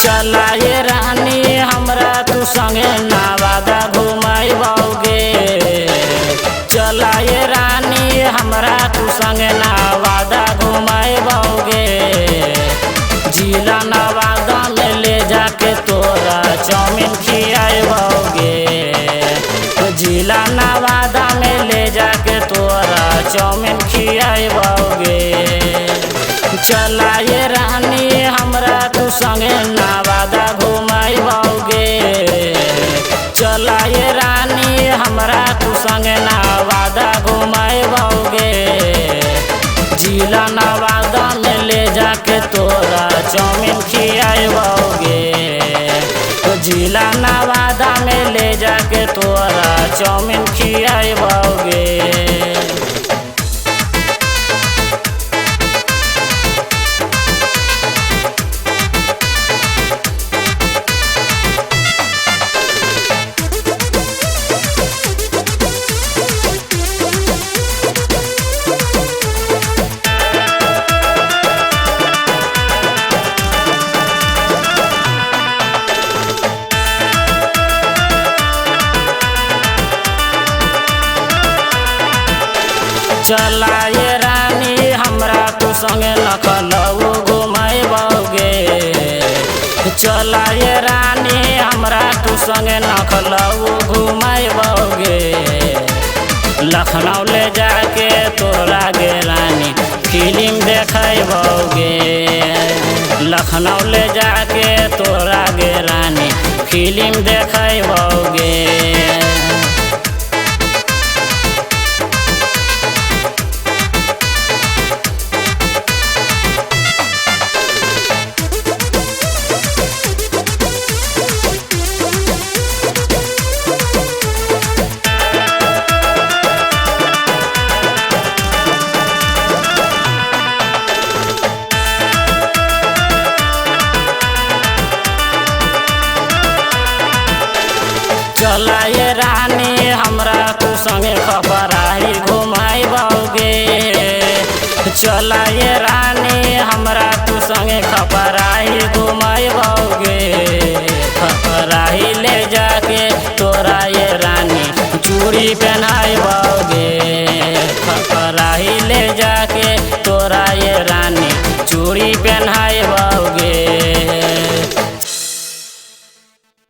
चला ये रानी हमरा तू संगे नवादा घुमाइबोगे। चला ये रानी हमरा तू संगे नवादा घुमाइबोगे। जिला नवादा में ले जाके तोरा चाउमीन खियाइबोगे। जिला नवादा में ले जाके तोरा चाउमीन खियाइबोगे। चला ये रानी हमरा तू संगे नवादा घुमाइबोगे। चला ये रानी हमरा तू संगे नवादा घुमाइबोगे। जिला नवादा में ले जाके तोरा चाउमीन खियाइबोगे। जिला नवादा में ले जाके तोरा चाउमीन खियाइबोगे। चला ये रानी हमरा तू संगे लखनऊ घुमाइबोगे। चला ये रानी हमरा तू संगे लखनऊ घुमाइबोगे। लखनऊ ले जाके तोरा गे रानी फिल्म देखैबोगे। लखनऊ ले जाके तोरा गे रानी फिल्म देखैबोगे। चला ये रानी हमरा तू संगे खपराही घुमाइबोगे। चला ये रानी हमरा तू संगे खपराही घुमाइबोगे। खपराही ले जाके तोरा ये रानी चूड़ी पहनाइबोगे। खपराही ले जाके तोरा ये रानी चूड़ी पहनाइ